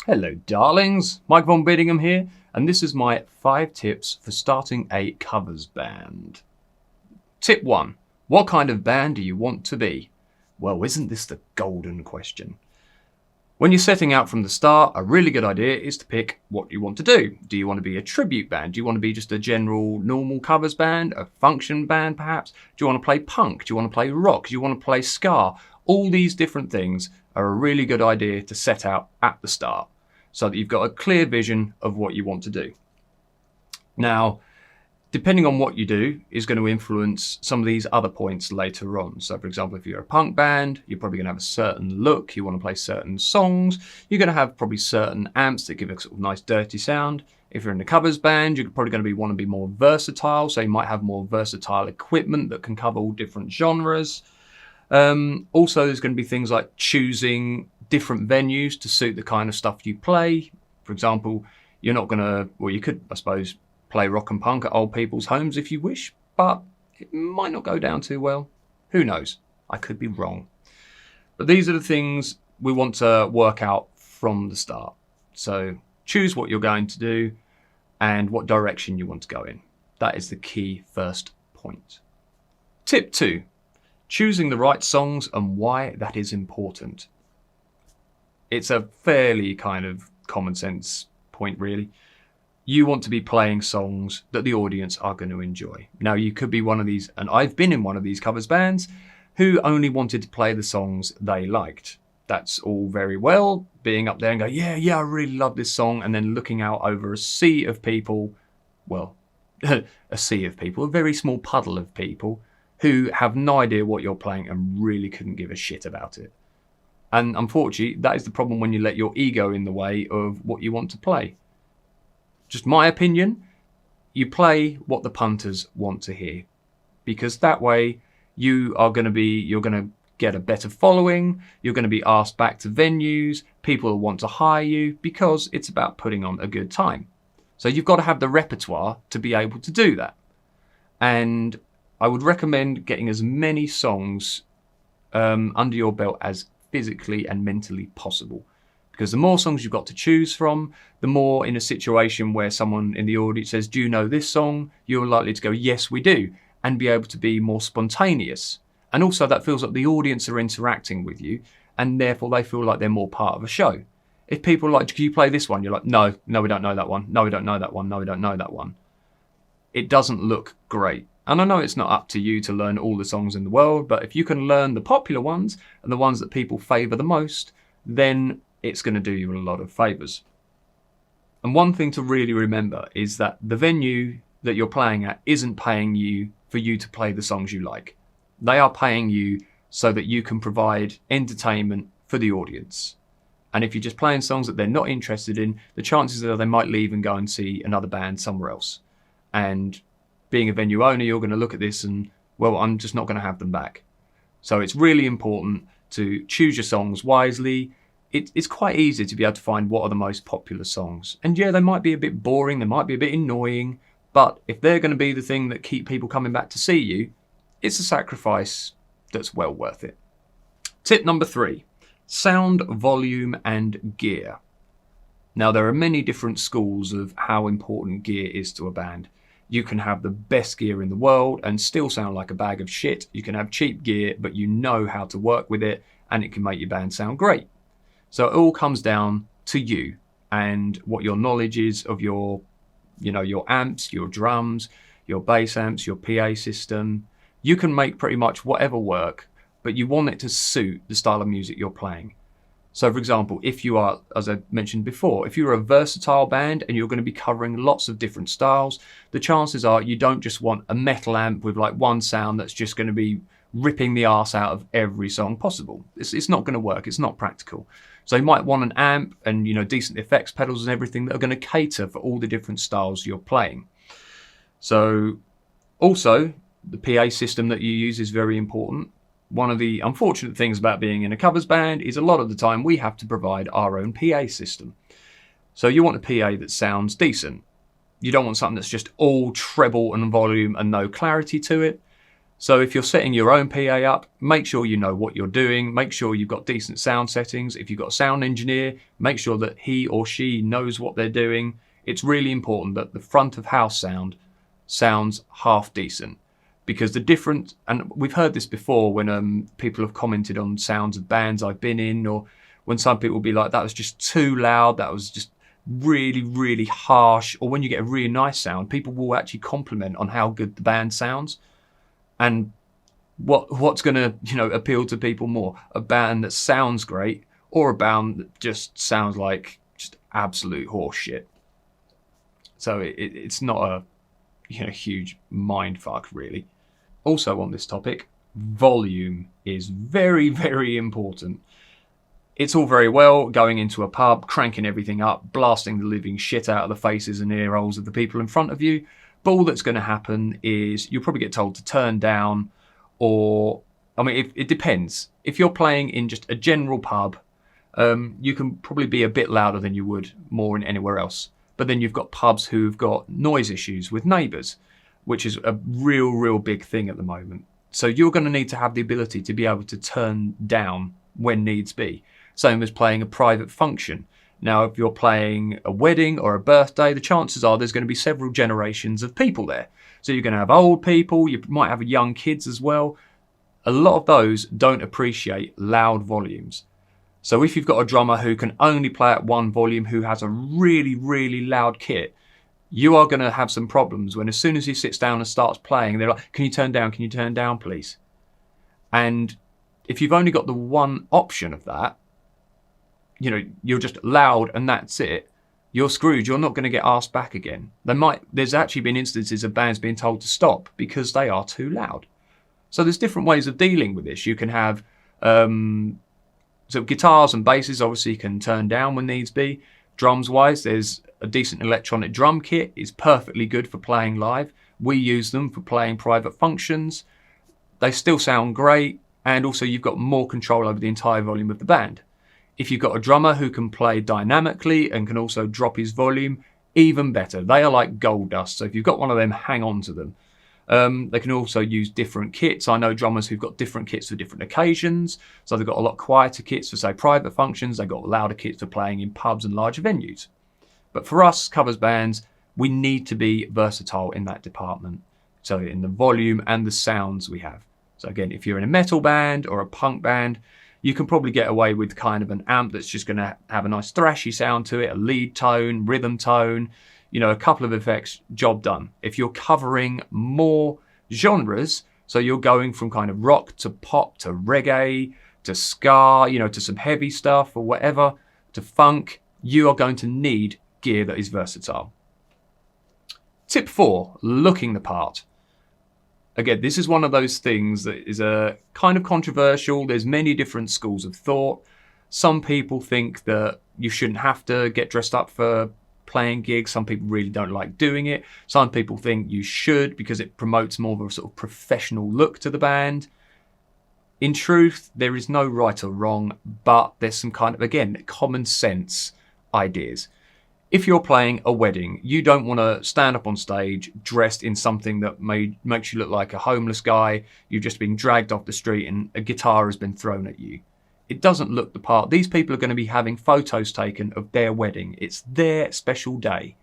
Hello darlings, Mike Vonbeardingham here, and this is my 5 tips for starting a covers band. Tip 1. What kind of band do you want to be? Well, isn't this the golden question? When you're setting out from the start, a really good idea is to pick what you want to do. Do you want to be a tribute band? Do you want to be just a general normal covers band? A function band perhaps? Do you want to play punk? Do you want to play rock? Do you want to play ska? All these different things are a really good idea to set out at the start, so that you've got a clear vision of what you want to do. Now, depending on what you do is going to influence some of these other points later on. So for example, if you're a punk band, you're probably going to have a certain look, you want to play certain songs, you're going to have probably certain amps that give a sort of nice dirty sound. If you're in a covers band, you're probably going to want to be more versatile, so you might have more versatile equipment that can cover all different genres. Also, there's going to be things like choosing different venues to suit the kind of stuff you play. For example, you're not going to, well, you could, I suppose, play rock and punk at old people's homes if you wish, but it might not go down too well. Who knows? I could be wrong. But these are the things we want to work out from the start. So choose what you're going to do and what direction you want to go in. That is the key first point. Tip 2. Choosing the right songs and why that is important. It's a fairly kind of common sense point, really. You want to be playing songs that the audience are going to enjoy. Now, you could be one of these, and I've been in one of these covers bands, who only wanted to play the songs they liked. That's all very well, being up there and go, yeah, I really love this song, and then looking out over a sea of people, well, a sea of people, a very small puddle of people, who have no idea what you're playing and really couldn't give a shit about it. And unfortunately, that is the problem when you let your ego in the way of what you want to play. Just my opinion, you play what the punters want to hear, because that way you're going to get a better following, you're going to be asked back to venues, people will want to hire you because it's about putting on a good time. So you've got to have the repertoire to be able to do that. And I would recommend getting as many songs under your belt as physically and mentally possible. Because the more songs you've got to choose from, the more in a situation where someone in the audience says, do you know this song? You're likely to go, yes, we do, and be able to be more spontaneous. And also that feels like the audience are interacting with you, and therefore they feel like they're more part of a show. If people are like, can you play this one? You're like, no, we don't know that one. No, we don't know that one. No, we don't know that one. It doesn't look great. And I know it's not up to you to learn all the songs in the world, but if you can learn the popular ones and the ones that people favour the most, then it's going to do you a lot of favours. And one thing to really remember is that the venue that you're playing at isn't paying you for you to play the songs you like. They are paying you so that you can provide entertainment for the audience. And if you're just playing songs that they're not interested in, the chances are they might leave and go and see another band somewhere else. And being a venue owner, you're going to look at this and, well, I'm just not going to have them back. So it's really important to choose your songs wisely. It's quite easy to be able to find what are the most popular songs. And yeah, they might be a bit boring, they might be a bit annoying, but if they're going to be the thing that keep people coming back to see you, it's a sacrifice that's well worth it. Tip number 3, sound, volume and gear. Now, there are many different schools of how important gear is to a band. You can have the best gear in the world and still sound like a bag of shit. You can have cheap gear, but you know how to work with it and it can make your band sound great. So it all comes down to you and what your knowledge is of your amps, your drums, your bass amps, your PA system. You can make pretty much whatever work, but you want it to suit the style of music you're playing. So for example, if you are, as I mentioned before, if you're a versatile band and you're going to be covering lots of different styles, the chances are you don't just want a metal amp with like one sound that's just going to be ripping the arse out of every song possible. It's not going to work. It's not practical. So you might want an amp and decent effects pedals and everything that are going to cater for all the different styles you're playing. So also the PA system that you use is very important. One of the unfortunate things about being in a covers band is a lot of the time we have to provide our own PA system. So you want a PA that sounds decent. You don't want something that's just all treble and volume and no clarity to it. So if you're setting your own PA up, make sure you know what you're doing. Make sure you've got decent sound settings. If you've got a sound engineer, make sure that he or she knows what they're doing. It's really important that the front of house sound sounds half decent, because the difference, and we've heard this before when people have commented on sounds of bands I've been in, or when some people will be like, that was just too loud, that was just really, really harsh. Or when you get a really nice sound, people will actually compliment on how good the band sounds. And what's going to appeal to people more? A band that sounds great, or a band that just sounds like just absolute horse shit? So it's not a huge mind fuck, really. Also on this topic, volume is very, very important. It's all very well going into a pub, cranking everything up, blasting the living shit out of the faces and ear holes of the people in front of you. But all that's going to happen is you'll probably get told to turn down, or, I mean, it depends. If you're playing in just a general pub, you can probably be a bit louder than you would more in anywhere else. But then you've got pubs who've got noise issues with neighbours, which is a real, real big thing at the moment. So you're going to need to have the ability to be able to turn down when needs be. Same as playing a private function. Now, if you're playing a wedding or a birthday, the chances are there's going to be several generations of people there. So you're going to have old people, you might have young kids as well. A lot of those don't appreciate loud volumes. So if you've got a drummer who can only play at one volume, who has a really, really loud kit, you are going to have some problems when as soon as he sits down and starts playing, they're like, can you turn down, please? And if you've only got the one option of that, you're just loud and that's it, you're screwed. You're not going to get asked back again. There's actually been instances of bands being told to stop because they are too loud. So there's different ways of dealing with this. You can have, so guitars and basses obviously can turn down when needs be. Drums wise, there's a decent electronic drum kit. It's perfectly good for playing live. We use them for playing private functions. They still sound great, and also you've got more control over the entire volume of the band. If you've got a drummer who can play dynamically and can also drop his volume, even better. They are like gold dust. So if you've got one of them, hang on to them. They can also use different kits. I know drummers who've got different kits for different occasions. So they've got a lot quieter kits for, say, private functions. They've got louder kits for playing in pubs and larger venues. But for us covers bands, we need to be versatile in that department. So in the volume and the sounds we have. So again, if you're in a metal band or a punk band, you can probably get away with kind of an amp that's just going to have a nice thrashy sound to it, a lead tone, rhythm tone, a couple of effects, job done. If you're covering more genres, so you're going from kind of rock to pop to reggae to ska, to some heavy stuff or whatever, to funk, you are going to need gear that is versatile. Tip 4, looking the part. Again, this is one of those things that is a kind of controversial. There's many different schools of thought. Some people think that you shouldn't have to get dressed up for playing gigs. Some people really don't like doing it. Some people think you should because it promotes more of a sort of professional look to the band. In truth, there is no right or wrong, but there's some kind of, again, common sense ideas. If you're playing a wedding, you don't want to stand up on stage dressed in something that makes you look like a homeless guy. You've just been dragged off the street and a guitar has been thrown at you. It doesn't look the part. These people are going to be having photos taken of their wedding. It's their special day.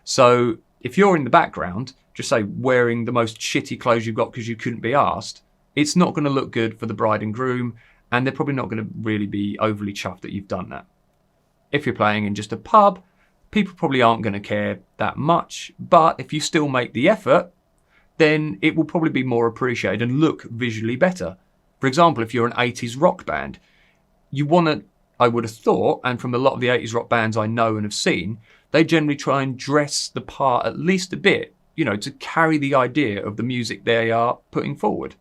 So if you're in the background, just say wearing the most shitty clothes you've got because you couldn't be asked, it's not going to look good for the bride and groom, and they're probably not going to really be overly chuffed that you've done that. If you're playing in just a pub, people probably aren't going to care that much, but if you still make the effort, then it will probably be more appreciated and look visually better. For example, if you're an 80s rock band, you want to, I would have thought, and from a lot of the 80s rock bands I know and have seen, they generally try and dress the part at least a bit, to carry the idea of the music they are putting forward.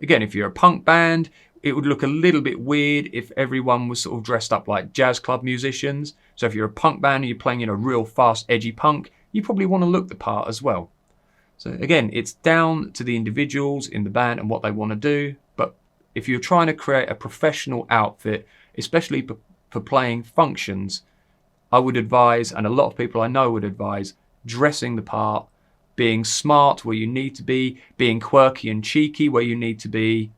Again, if you're a punk band, it would look a little bit weird if everyone was sort of dressed up like jazz club musicians. So if you're a punk band and you're playing in a real fast, edgy punk, you probably want to look the part as well. So again, it's down to the individuals in the band and what they want to do. But if you're trying to create a professional outfit, especially for playing functions, I would advise, and a lot of people I know would advise, dressing the part, being smart where you need to be, being quirky and cheeky where you need to be.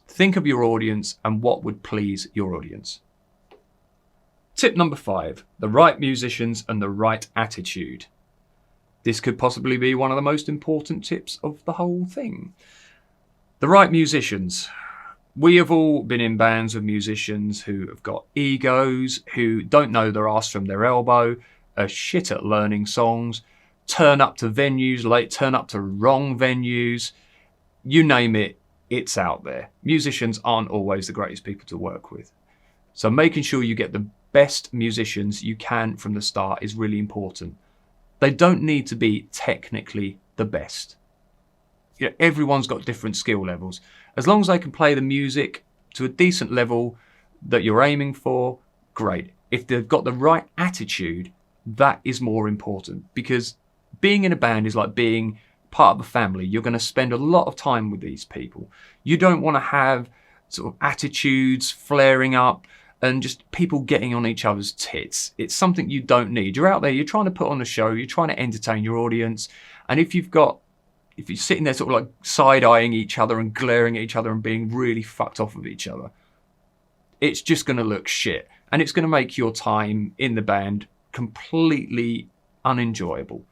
Think of your audience and what would please your audience. Tip number 5, the right musicians and the right attitude. This could possibly be one of the most important tips of the whole thing. The right musicians. We have all been in bands with musicians who have got egos, who don't know their arse from their elbow, are shit at learning songs, turn up to venues late, turn up to wrong venues. You name it, it's out there. Musicians aren't always the greatest people to work with. So making sure you get the best musicians you can from the start is really important. They don't need to be technically the best. You know, everyone's got different skill levels. As long as they can play the music to a decent level that you're aiming for, great. If they've got the right attitude, that is more important, because being in a band is like being part of a family. You're going to spend a lot of time with these people. You don't want to have sort of attitudes flaring up and just people getting on each other's tits. It's something you don't need. You're out there, you're trying to put on a show, you're trying to entertain your audience. And if you're sitting there sort of like side-eyeing each other and glaring at each other and being really fucked off with each other, it's just going to look shit. And it's going to make your time in the band completely unenjoyable.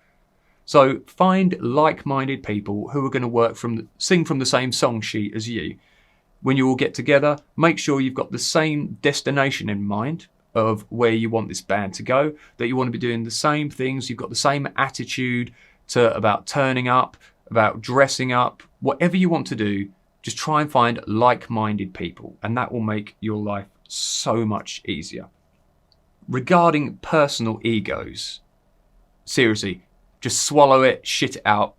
So find like-minded people who are going to sing from the same song sheet as you. When you all get together, make sure you've got the same destination in mind of where you want this band to go, that you want to be doing the same things, you've got the same attitude about turning up, about dressing up, whatever you want to do, just try and find like-minded people, and that will make your life so much easier. Regarding personal egos, seriously, just swallow it, shit it out,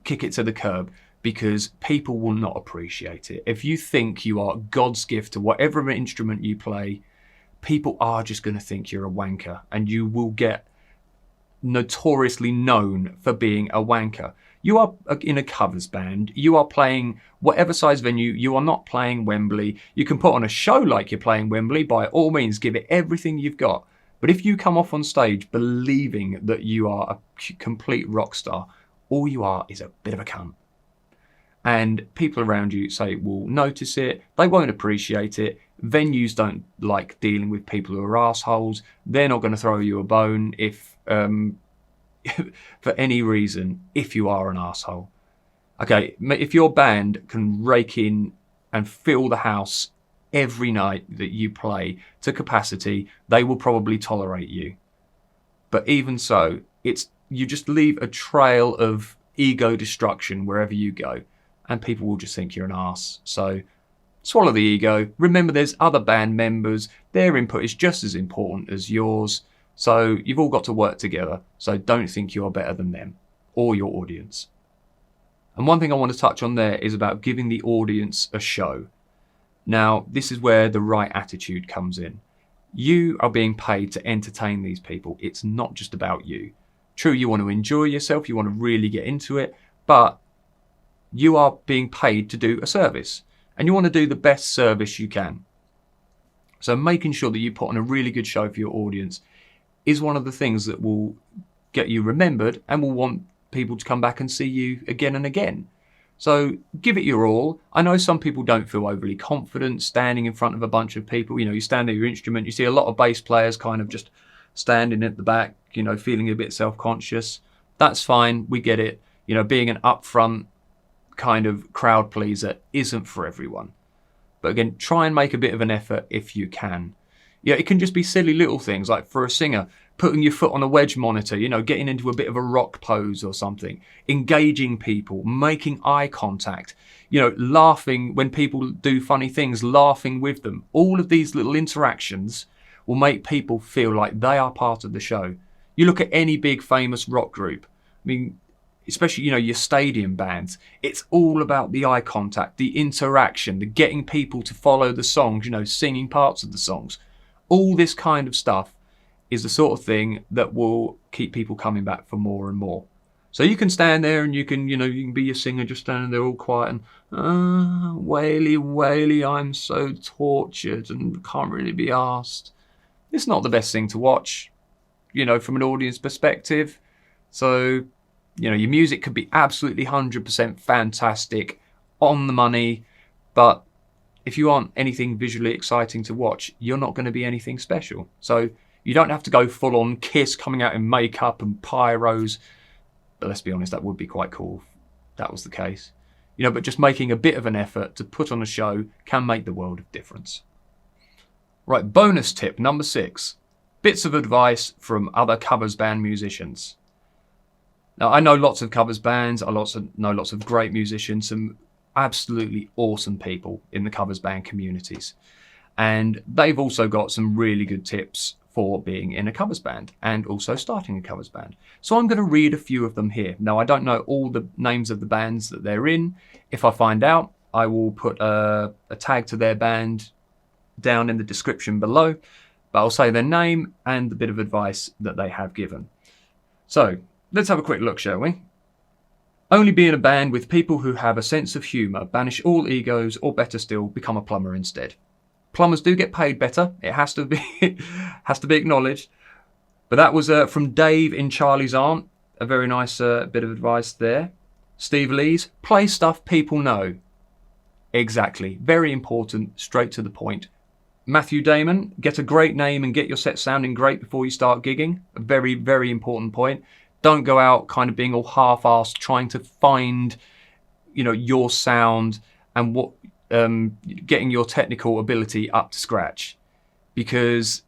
kick it to the curb, because people will not appreciate it. If you think you are God's gift to whatever instrument you play, people are just going to think you're a wanker, and you will get notoriously known for being a wanker. You are in a covers band, you are playing whatever size venue, you are not playing Wembley. You can put on a show like you're playing Wembley, by all means, give it everything you've got. But if you come off on stage believing that you are a complete rock star, all you are is a bit of a cunt. And people around you will notice it, they won't appreciate it. Venues don't like dealing with people who are assholes. They're not going to throw you a bone if for any reason, if you are an asshole. Okay, if your band can rake in and fill the house every night that you play to capacity, they will probably tolerate you. But even so, you just leave a trail of ego destruction wherever you go, and people will just think you're an arse. So swallow the ego. Remember, there's other band members. Their input is just as important as yours. So you've all got to work together. So don't think you're better than them or your audience. And one thing I want to touch on there is about giving the audience a show. Now, this is where the right attitude comes in. You are being paid to entertain these people. It's not just about you. True, you want to enjoy yourself. You want to really get into it. But you are being paid to do a service, and you want to do the best service you can. So making sure that you put on a really good show for your audience is one of the things that will get you remembered and will want people to come back and see you again and again. So give it your all. I know some people don't feel overly confident standing in front of a bunch of people. You stand at your instrument, you see a lot of bass players kind of just standing at the back, feeling a bit self-conscious. That's fine, we get it. Being an upfront kind of crowd pleaser isn't for everyone. But again, try and make a bit of an effort if you can. It can just be silly little things, like for a singer, putting your foot on a wedge monitor, getting into a bit of a rock pose or something, engaging people, making eye contact, laughing when people do funny things, laughing with them. All of these little interactions will make people feel like they are part of the show. You look at any big famous rock group, especially, your stadium bands, it's all about the eye contact, the interaction, the getting people to follow the songs, singing parts of the songs. All this kind of stuff is the sort of thing that will keep people coming back for more and more. So you can stand there and you can be a singer just standing there all quiet and, waily, waily, I'm so tortured and can't really be asked. It's not the best thing to watch, from an audience perspective. So You know, your music could be absolutely 100% fantastic, on the money, but if you aren't anything visually exciting to watch, you're not going to be anything special. So you don't have to go full on Kiss coming out in makeup and pyros. But let's be honest, that would be quite cool if that was the case. You know, but just making a bit of an effort to put on a show can make the world of difference. Right, bonus tip number 6. Bits of advice from other covers band musicians. Now, I know lots of covers bands, I know lots of great musicians, some absolutely awesome people in the covers band communities. And they've also got some really good tips for being in a covers band and also starting a covers band. So I'm going to read a few of them here. Now, I don't know all the names of the bands that they're in. If I find out, I will put a tag to their band down in the description below. But I'll say their name and the bit of advice that they have given. So let's have a quick look, shall we? Only be in a band with people who have a sense of humour. Banish all egos, or better still, become a plumber instead. Plumbers do get paid better. It has to be acknowledged. But that was from Dave in Charlie's Aunt. A very nice bit of advice there. Steve Lees, play stuff people know. Exactly. Very important, straight to the point. Matthew Damon, get a great name and get your set sounding great before you start gigging. A very, very important point. Don't go out kind of being all half-assed, trying to find, you know, your sound and what getting your technical ability up to scratch, because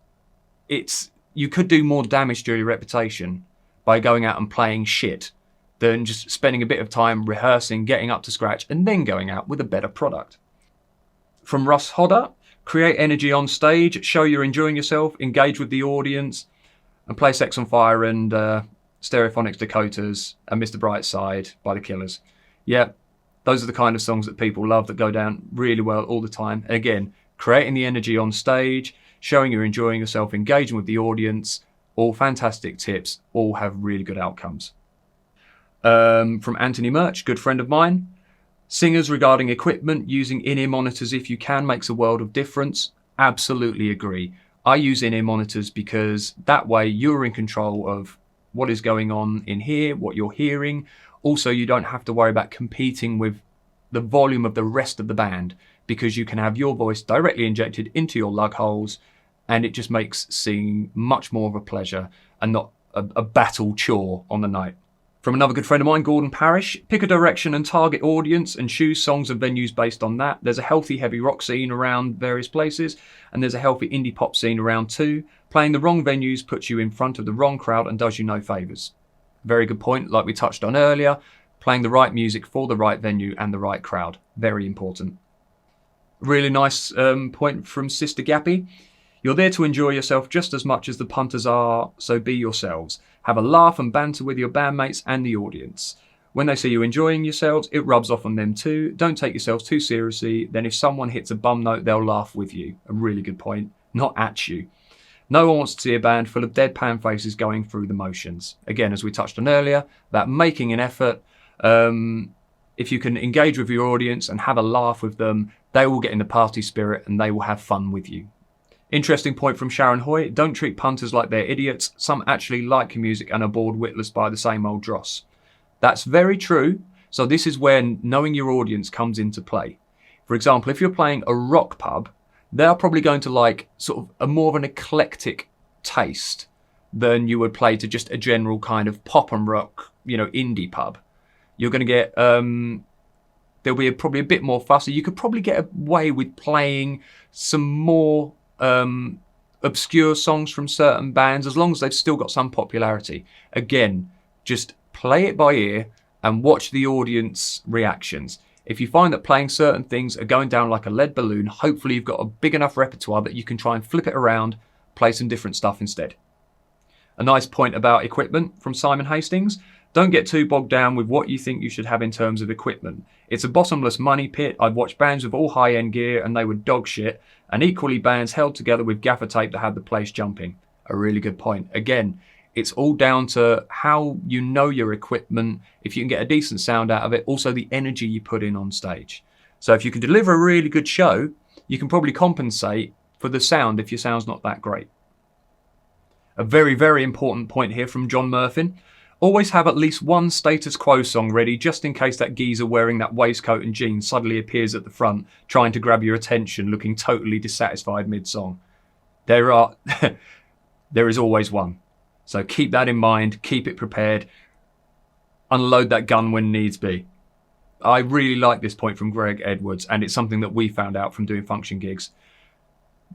you could do more damage to your reputation by going out and playing shit than just spending a bit of time rehearsing, getting up to scratch, and then going out with a better product. From Russ Hodder, create energy on stage, show you're enjoying yourself, engage with the audience, and play Sex on Fire and Stereophonics Dakotas and Mr. Brightside by the Killers. Yeah, those are the kind of songs that people love, that go down really well all the time. And again, creating the energy on stage, showing you're enjoying yourself, engaging with the audience, all fantastic tips, all have really good outcomes. From Anthony Murch, good friend of mine. Singers regarding equipment, using in-ear monitors if you can makes a world of difference. Absolutely agree. I use in-ear monitors because that way you're in control of what is going on in here, what you're hearing. Also, you don't have to worry about competing with the volume of the rest of the band, because you can have your voice directly injected into your lug holes, and it just makes singing much more of a pleasure and not a battle chore on the night. From another good friend of mine, Gordon Parrish, pick a direction and target audience and choose songs and venues based on that. There's a healthy heavy rock scene around various places, and there's a healthy indie pop scene around too. Playing the wrong venues puts you in front of the wrong crowd and does you no favours. Very good point, like we touched on earlier. Playing the right music for the right venue and the right crowd. Very important. Really nice point from Sister Gappy. You're there to enjoy yourself just as much as the punters are, so be yourselves. Have a laugh and banter with your bandmates and the audience. When they see you enjoying yourselves, it rubs off on them too. Don't take yourselves too seriously. Then if someone hits a bum note, they'll laugh with you. A really good point. Not at you. No one wants to see a band full of deadpan faces going through the motions. Again, as we touched on earlier, about making an effort. If you can engage with your audience and have a laugh with them, they will get in the party spirit and they will have fun with you. Interesting point from Sharon Hoy. Don't treat punters like they're idiots. Some actually like your music and are bored witless by the same old dross. That's very true. So this is where knowing your audience comes into play. For example, if you're playing a rock pub, they're probably going to like sort of a more of an eclectic taste than you would play to just a general kind of pop and rock, indie pub. You're going to get, there'll be probably a bit more fussy. You could probably get away with playing some more obscure songs from certain bands, as long as they've still got some popularity. Again, just play it by ear and watch the audience reactions. If you find that playing certain things are going down like a lead balloon, hopefully you've got a big enough repertoire that you can try and flip it around, play some different stuff instead. A nice point about equipment from Simon Hastings. Don't get too bogged down with what you think you should have in terms of equipment. It's a bottomless money pit. I've watched bands with all high-end gear and they were dog shit, and equally bands held together with gaffer tape that had the place jumping. A really good point. Again, it's all down to how you know your equipment, if you can get a decent sound out of it, also the energy you put in on stage. So if you can deliver a really good show, you can probably compensate for the sound if your sound's not that great. A very, very important point here from John Murphin. Always have at least one status quo song ready just in case that geezer wearing that waistcoat and jeans suddenly appears at the front trying to grab your attention looking totally dissatisfied mid-song. There is always one. So keep that in mind, keep it prepared, unload that gun when needs be. I really like this point from Greg Edwards, and it's something that we found out from doing function gigs.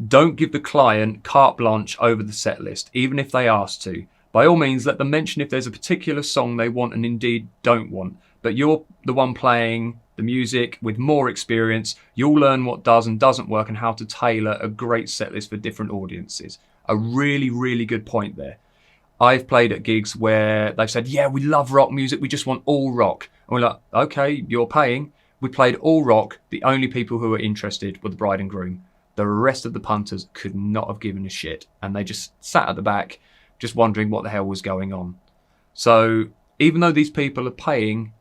Don't give the client carte blanche over the set list, even if they ask to. By all means, let them mention if there's a particular song they want and indeed don't want. But you're the one playing the music with more experience. You'll learn what does and doesn't work and how to tailor a great set list for different audiences. A really, really good point there. I've played at gigs where they've said, yeah, we love rock music, we just want all rock. And we're like, okay, you're paying. We played all rock. The only people who were interested were the bride and groom. The rest of the punters could not have given a shit. And they just sat at the back, just wondering what the hell was going on. So even though these people are paying,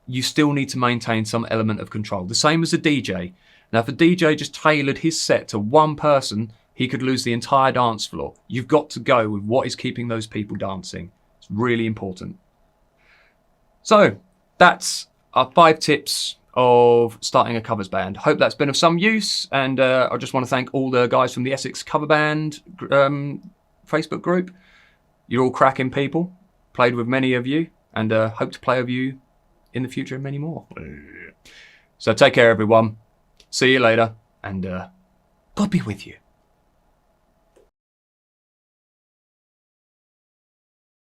you still need to maintain some element of control. The same as a DJ. Now, if a DJ just tailored his set to one person, he could lose the entire dance floor. You've got to go with what is keeping those people dancing. It's really important. So that's our 5 tips of starting a covers band. Hope that's been of some use, and I just want to thank all the guys from the Essex Cover Band Facebook group. You're all cracking people. Played with many of you, and hope to play with you in the future and many more. So take care, everyone. See you later, and God be with you.